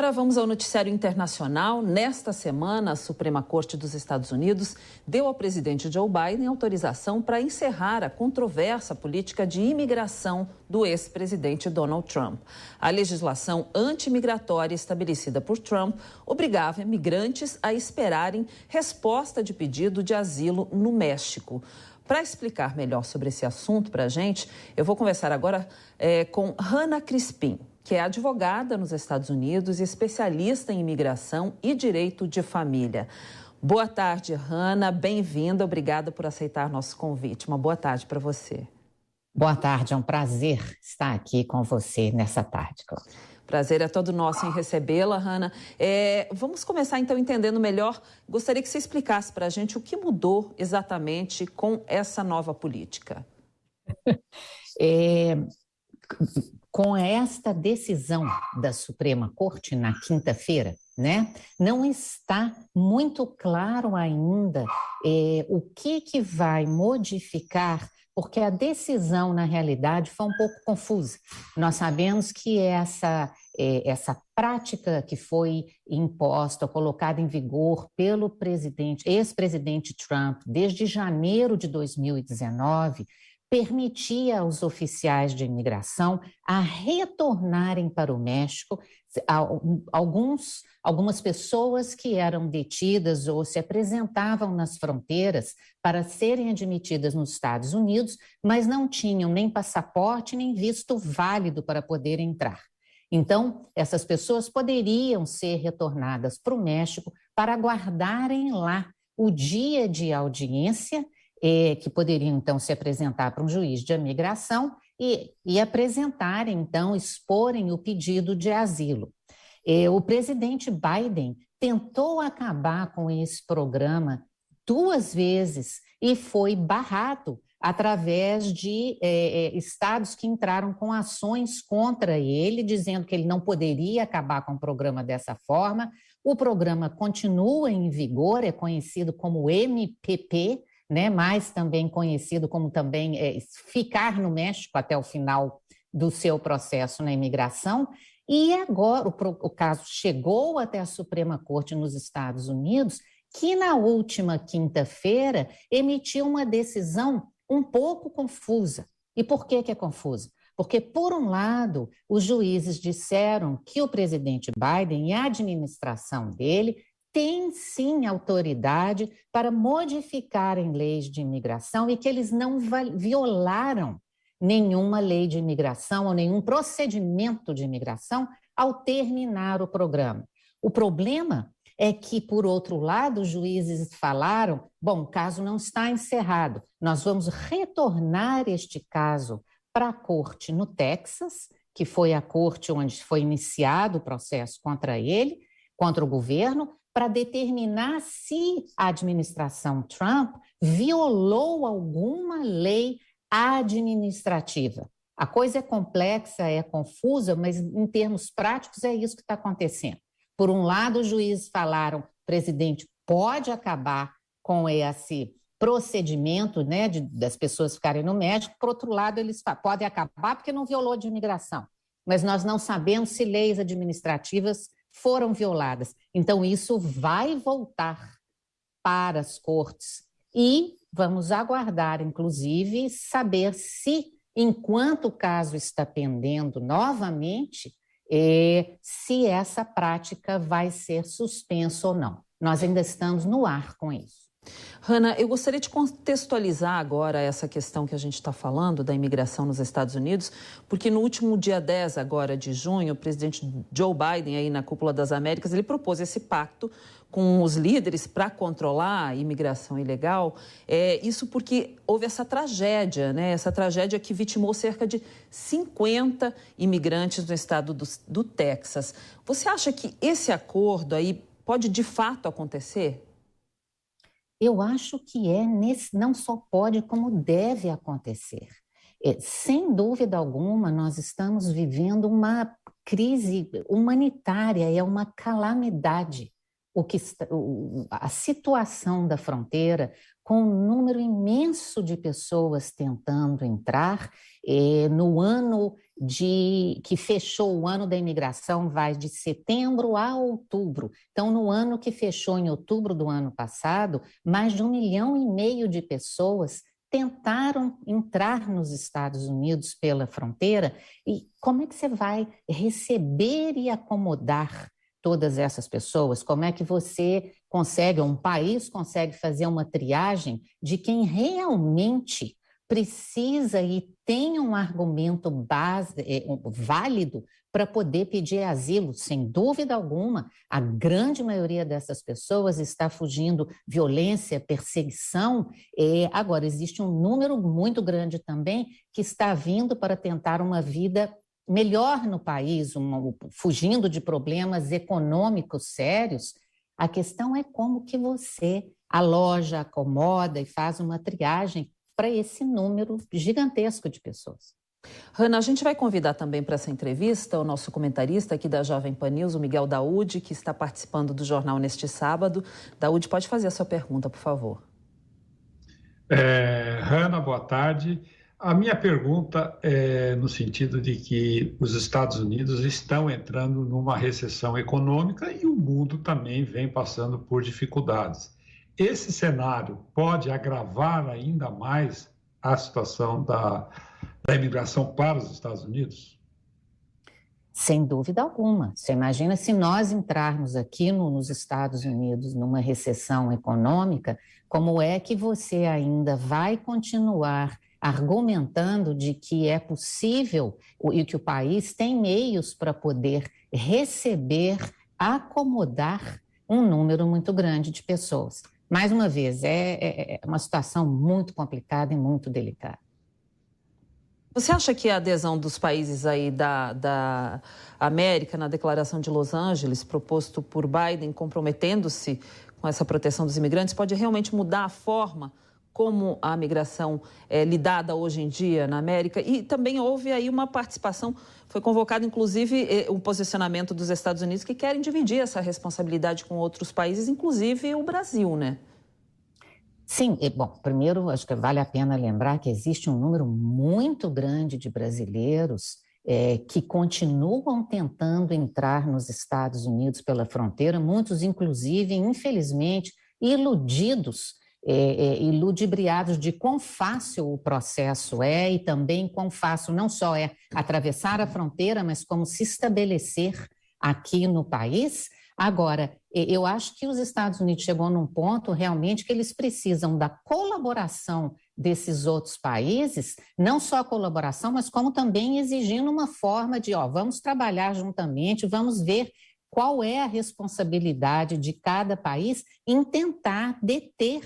Agora vamos ao noticiário internacional. Nesta semana, a Suprema Corte dos Estados Unidos deu ao presidente Joe Biden autorização para encerrar a controversa política de imigração do ex-presidente Donald Trump. A legislação anti-imigratória estabelecida por Trump obrigava imigrantes a esperarem resposta de pedido de asilo no México. Para explicar melhor sobre esse assunto para a gente, eu vou conversar agora com Hannah Crispin, que é advogada nos Estados Unidos e especialista em imigração e direito de família. Boa tarde, Hannah. Bem-vinda. Obrigada por aceitar nosso convite. Uma boa tarde para você. Boa tarde. É um prazer estar aqui com você nessa tarde, Cláudia. Prazer é todo nosso em recebê-la, Hannah. Vamos começar, então, entendendo melhor. Gostaria que você explicasse para a gente o que mudou exatamente com essa nova política. Com esta decisão da Suprema Corte na quinta-feira, né, não está muito claro ainda o que vai modificar, porque a decisão, na realidade, foi um pouco confusa. Nós sabemos que essa prática que foi imposta, colocada em vigor pelo ex-presidente Trump desde janeiro de 2019, permitia aos oficiais de imigração a retornarem para o México algumas pessoas que eram detidas ou se apresentavam nas fronteiras para serem admitidas nos Estados Unidos, mas não tinham nem passaporte nem visto válido para poder entrar. Então, essas pessoas poderiam ser retornadas para o México para aguardarem lá o dia de audiência, que poderiam, então, se apresentar para um juiz de imigração e apresentarem, então, exporem o pedido de asilo. O presidente Biden tentou acabar com esse programa 2 vezes e foi barrado através de estados que entraram com ações contra ele, dizendo que ele não poderia acabar com o programa dessa forma. O programa continua em vigor, é conhecido como MPP, né, mas também conhecido como também ficar no México até o final do seu processo na imigração. E agora o caso chegou até a Suprema Corte nos Estados Unidos, que na última quinta-feira emitiu uma decisão um pouco confusa. E por que é confusa? Porque, por um lado, os juízes disseram que o presidente Biden e a administração dele têm sim autoridade para modificarem leis de imigração e que eles não violaram nenhuma lei de imigração ou nenhum procedimento de imigração ao terminar o programa. O problema é que, por outro lado, os juízes falaram, bom, o caso não está encerrado, nós vamos retornar este caso para a corte no Texas, que foi a corte onde foi iniciado o processo contra ele, contra o governo, para determinar se a administração Trump violou alguma lei administrativa. A coisa é complexa, é confusa, mas em termos práticos é isso que está acontecendo. Por um lado, os juízes falaram, o presidente pode acabar com esse procedimento, né, das pessoas ficarem no México. Por outro lado, eles podem acabar porque não violou de imigração. Mas nós não sabemos se leis administrativas foram violadas. Então, isso vai voltar para as cortes e vamos aguardar, inclusive, saber se, enquanto o caso está pendendo novamente, se essa prática vai ser suspensa ou não. Nós ainda estamos no ar com isso. Hannah, eu gostaria de contextualizar agora essa questão que a gente está falando da imigração nos Estados Unidos, porque no último dia 10 agora de junho, o presidente Joe Biden, aí na Cúpula das Américas, ele propôs esse pacto com os líderes para controlar a imigração ilegal. Isso porque houve essa tragédia, né? Essa tragédia que vitimou cerca de 50 imigrantes no estado do Texas. Você acha que esse acordo aí pode de fato acontecer? Eu acho que não só pode, como deve acontecer. Sem dúvida alguma, nós estamos vivendo uma crise humanitária, é uma calamidade. A situação da fronteira, com um número imenso de pessoas tentando entrar, no ano que fechou o ano da imigração vai de setembro a outubro. Então, no ano que fechou em outubro do ano passado, mais de 1,5 milhão de pessoas tentaram entrar nos Estados Unidos pela fronteira. E como é que você vai receber e acomodar todas essas pessoas? Como é que você consegue, um país consegue fazer uma triagem de quem realmente precisa e tem um argumento válido para poder pedir asilo? Sem dúvida alguma, a grande maioria dessas pessoas está fugindo violência, perseguição. Agora, existe um número muito grande também que está vindo para tentar uma vida melhor no país, fugindo de problemas econômicos sérios. A questão é como que você aloja, acomoda e faz uma triagem para esse número gigantesco de pessoas. Hanna, a gente vai convidar também para essa entrevista o nosso comentarista aqui da Jovem Pan News, o Miguel Daoud, que está participando do jornal neste sábado. Daoud, pode fazer a sua pergunta, por favor. Hanna, boa tarde. A minha pergunta é no sentido de que os Estados Unidos estão entrando numa recessão econômica e o mundo também vem passando por dificuldades. Esse cenário pode agravar ainda mais a situação da imigração para os Estados Unidos? Sem dúvida alguma. Você imagina se nós entrarmos aqui nos Estados Unidos numa recessão econômica, como é que você ainda vai continuar argumentando de que é possível e que o país tem meios para poder receber, acomodar um número muito grande de pessoas? Mais uma vez, é uma situação muito complicada e muito delicada. Você acha que a adesão dos países aí da América na Declaração de Los Angeles, proposto por Biden, comprometendo-se com essa proteção dos imigrantes, pode realmente mudar a forma como a migração é lidada hoje em dia na América? E também houve aí uma participação, foi convocado inclusive um posicionamento dos Estados Unidos que querem dividir essa responsabilidade com outros países, inclusive o Brasil, né? Sim, bom, primeiro acho que vale a pena lembrar que existe um número muito grande de brasileiros que continuam tentando entrar nos Estados Unidos pela fronteira, muitos inclusive, infelizmente, iludidos, ludibriados de quão fácil o processo é e também quão fácil não só é atravessar a fronteira, mas como se estabelecer aqui no país. Agora, eu acho que os Estados Unidos chegou num ponto realmente que eles precisam da colaboração desses outros países, não só a colaboração, mas como também exigindo uma forma de, vamos trabalhar juntamente, vamos ver qual é a responsabilidade de cada país em tentar deter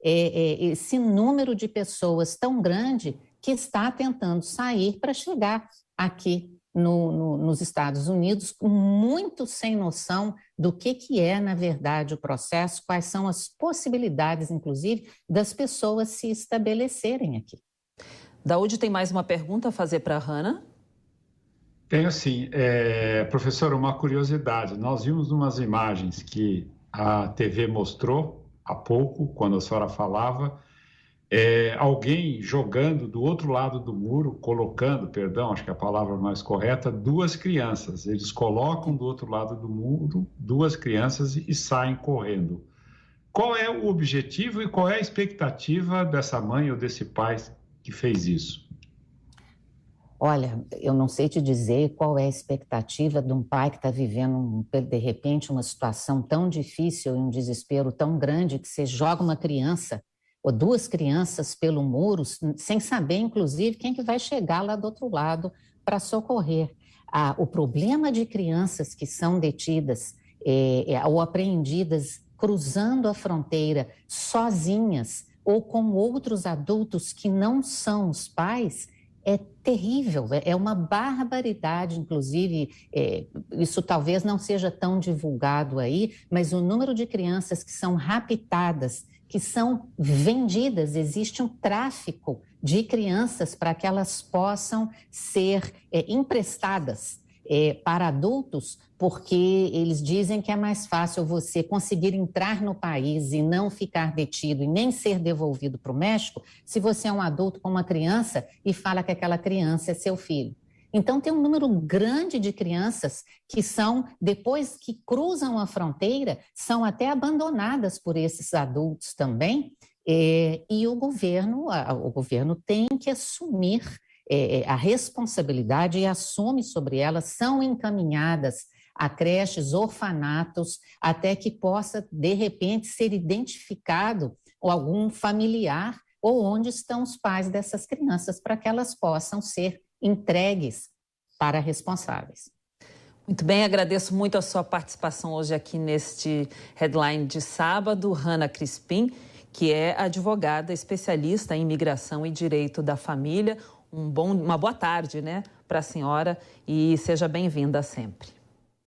esse número de pessoas tão grande que está tentando sair para chegar aqui nos Estados Unidos, muito sem noção do que é, na verdade, o processo, quais são as possibilidades, inclusive, das pessoas se estabelecerem aqui. Daoud, tem mais uma pergunta a fazer para a Hanna? Tenho sim. Professor, uma curiosidade. Nós vimos umas imagens que a TV mostrou há pouco, quando a senhora falava, alguém jogando do outro lado do muro, acho que a palavra mais correta, 2 crianças. Eles colocam do outro lado do muro 2 crianças e saem correndo. Qual é o objetivo e qual é a expectativa dessa mãe ou desse pai que fez isso? Olha, eu não sei te dizer qual é a expectativa de um pai que está vivendo, de repente, uma situação tão difícil e um desespero tão grande que você joga uma criança ou 2 crianças pelo muro, sem saber, inclusive, quem que vai chegar lá do outro lado para socorrer. O problema de crianças que são detidas ou apreendidas cruzando a fronteira sozinhas ou com outros adultos que não são os pais é terrível, é uma barbaridade, inclusive, isso talvez não seja tão divulgado aí, mas o número de crianças que são raptadas, que são vendidas, existe um tráfico de crianças para que elas possam ser emprestadas para adultos, porque eles dizem que é mais fácil você conseguir entrar no país e não ficar detido e nem ser devolvido para o México se você é um adulto com uma criança e fala que aquela criança é seu filho. Então, tem um número grande de crianças que são, depois que cruzam a fronteira, são até abandonadas por esses adultos também, e o governo tem que assumir a responsabilidade e assume sobre elas, são encaminhadas a creches, orfanatos, até que possa, de repente, ser identificado algum familiar ou onde estão os pais dessas crianças, para que elas possam ser entregues para responsáveis. Muito bem, agradeço muito a sua participação hoje aqui neste Headline de sábado, Hanna Crispim, que é advogada especialista em imigração e direito da família. Uma boa tarde, né, para a senhora e seja bem-vinda sempre.